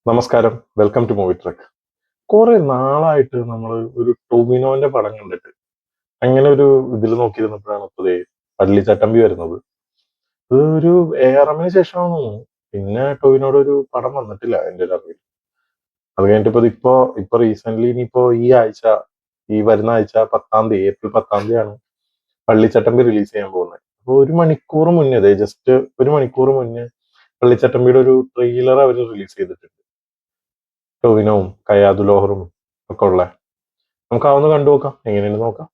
നമസ്കാരം, welcome to movie truck. കുറെ നാളായിട്ട് നമ്മൾ ഒരു ടൊവിനോന്റെ പടം കണ്ടിട്ട് അങ്ങനെ ഒരു ഇതിൽ നോക്കിയിരുന്നപ്പോഴാണ് ഇപ്പൊ പള്ളിച്ചട്ടമ്പി വരുന്നത്. ഇത് ഒരു ഏറമിന് ശേഷമാണ് തോന്നുന്നു. പിന്നെ ടൊവിനോട് ഒരു പടം വന്നിട്ടില്ല എന്റെ ഒരു അറിവിൽ. അത് കഴിഞ്ഞിട്ട് ഇപ്പൊ റീസെന്റ് ഇനിയിപ്പോ ഈ വരുന്ന ആഴ്ച 10-ാം തീയതി, ഏപ്രിൽ 10-ാം തീയതിയാണ് പള്ളിച്ചട്ടമ്പി റിലീസ് ചെയ്യാൻ പോകുന്നത്. അപ്പൊ ഒരു മണിക്കൂർ മുന്നേ, ജസ്റ്റ് ഒരു മണിക്കൂർ മുന്നേ പള്ളിച്ചട്ടമ്പിയുടെ ഒരു ട്രെയിലർ അവർ റിലീസ് ചെയ്തിട്ടുണ്ട്. ടൊവിനോവും കയാതു ലോഹറും ഒക്കെ ഉള്ള. നമുക്ക് അതൊന്ന് കണ്ടു നോക്കാം, എങ്ങനെയാണ് നോക്കാം.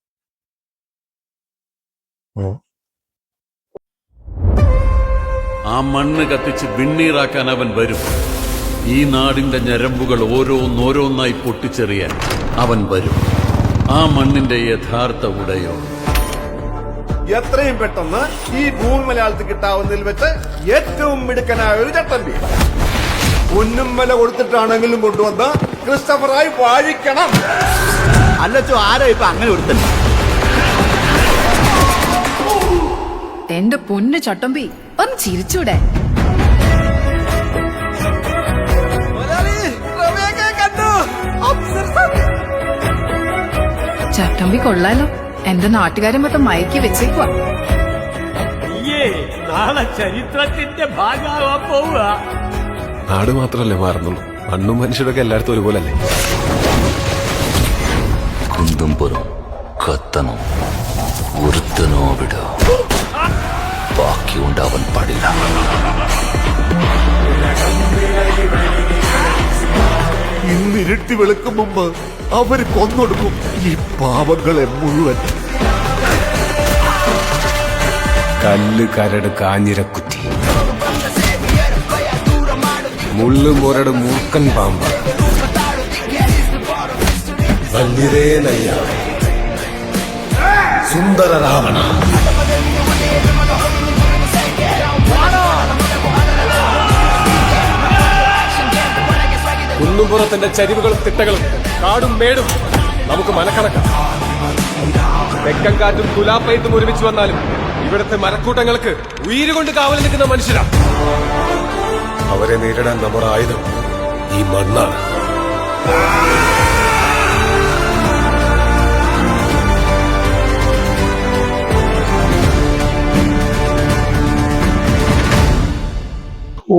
ആ മണ്ണ് കത്തിച്ച് വിണ്ണീറാക്കാൻ അവൻ വരും. ഈ നാടിന്റെ ഞരമ്പുകൾ ഓരോന്നോരോന്നായി പൊട്ടിച്ചെറിയാൻ അവൻ വരും. ആ മണ്ണിന്റെ യഥാർത്ഥ ഉടയോ എത്രയും പെട്ടെന്ന് ഈ ഭൂമി മലയാളത്തിൽ കിട്ടാവുന്നതിൽ വെച്ച് ഏറ്റവും മിടുക്കനായ ഒരു ചട്ടമ്പി പൊന്നും വില കൊടുത്തിട്ടാണെങ്കിലും കൊണ്ടുവന്ന് ക്രിസ്റ്റഫറായി വാഴിക്കണം. അല്ലച്ചോ, ആരോ ഇപ്പൊ അങ്ങനെ കൊടുത്തല്ലോ. എന്റെ പൊന്നു ചട്ടമ്പി, ഒന്ന് ചിരിച്ചൂടെ? ചട്ടമ്പി കൊള്ളാലോ. എന്റെ നാട്ടുകാരൻ മൊത്തം മയക്കി വെച്ചേക്കുവാ. നാളെ ചരിത്രത്തിന്റെ ഭാഗമാവാൻ പോവുക. നാട് മാത്രല്ലേ മാറുന്നുള്ളൂ, മണ്ണും മനുഷ്യരൊക്കെ എല്ലായിടത്തും ഒരുപോലല്ലേ. കുന്തുംപുറം കത്തണം, ഒരുത്തനോ വിട, ബാക്കിയുണ്ടാവാൻ പാടില്ല. ഇന്ന് ഇരുട്ടി വെളുക്കും മുമ്പ് അവര് കൊന്നൊടുക്കും ഈ പാവങ്ങളെ മുഴുവൻ. കല്ല് കരട് കാഞ്ഞിരക്കുറ്റി, മുള്ളു മുരട് മൂർക്കൻ പാമ്പ്, വല്ലിരേ നയ്യ, സുന്ദര രാവണ. കുന്നുംപുറത്തിന്റെ ചരിവുകളും തിട്ടകളും കാടും മേടും നമുക്ക് മനക്കണക്കാം. തെക്കൻ കാറ്റും തുലാപ്പയത്തും ഒരുമിച്ച് വന്നാലും ഇവിടുത്തെ മരക്കൂട്ടങ്ങൾക്ക് ഉയിരുകൊണ്ട് കാവൽ നിൽക്കുന്ന മനുഷ്യരാ. അവരെ നേരിടാൻ നമ്മുടെ ആയുധം ഈ മണ്ണാണ്. ഓ,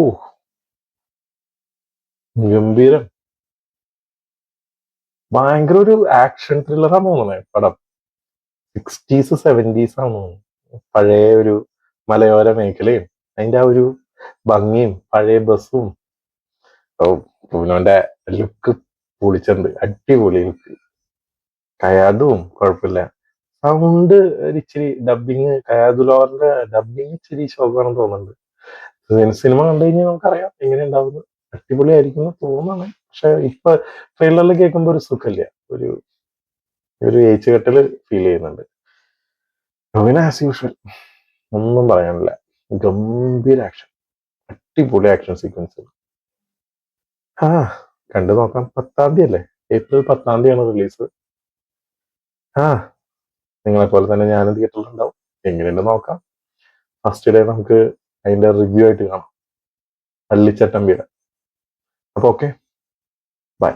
ഗംഭീരം. ഭയങ്കര ഒരു ആക്ഷൻ ത്രില്ലറാണ് തോന്നണേ പടം. 60s 70s ആണ് തോന്നുന്നു. പഴയ ഒരു മലയോര മേഖലയും അതിന്റെ ആ ഒരു ഭംഗിയും പഴയ ബസ്സും. ടൊവിനോന്റെ ലുക്ക് പൊളിച്ചിട്ടുണ്ട്, അടിപൊളി ലുക്ക്. കയാതും കുഴപ്പമില്ല. സൗണ്ട് ഇച്ചിരി ഡബിങ്, കയാതുലോറിന്റെ ഡബിങ് ഇച്ചിരി ശോകമാണെന്ന് തോന്നുന്നുണ്ട്. സിനിമ കണ്ടു കഴിഞ്ഞാൽ നമുക്കറിയാം എങ്ങനെ ഉണ്ടാവുന്നത്. അടിപൊളിയായിരിക്കും തോന്നാണ്. പക്ഷെ ഇപ്പൊ ട്രെയിലറിൽ കേൾക്കുമ്പോ ഒരു സുഖമില്ല, ഒരു ഒരു ഏച്ചുകെട്ടല് ഫീൽ ചെയ്യുന്നുണ്ട്. ടൊവിനോ ആസ് യൂഷ്വൽ, ഒന്നും പറയാനില്ല. ഗംഭീര ആക്ഷൻ, അടിപൊളി ആക്ഷൻ സീക്വൻസ്. ആ, കണ്ടു നോക്കാം. 10-ാം തീയതി അല്ലേ, ഏപ്രിൽ 10-ാം തീയതിയാണ് റിലീസ്. ആ, നിങ്ങളെ പോലെ തന്നെ ഞാനും തിയേറ്ററിലുണ്ടാവും. എങ്ങനെയുണ്ട് നോക്കാം. ഫസ്റ്റ് ഡേ നമുക്ക് അതിന്റെ റിവ്യൂ ആയിട്ട് കാണാം, പള്ളിച്ചട്ടമ്പിയുടെ. അപ്പൊ ഓക്കെ, ബൈ.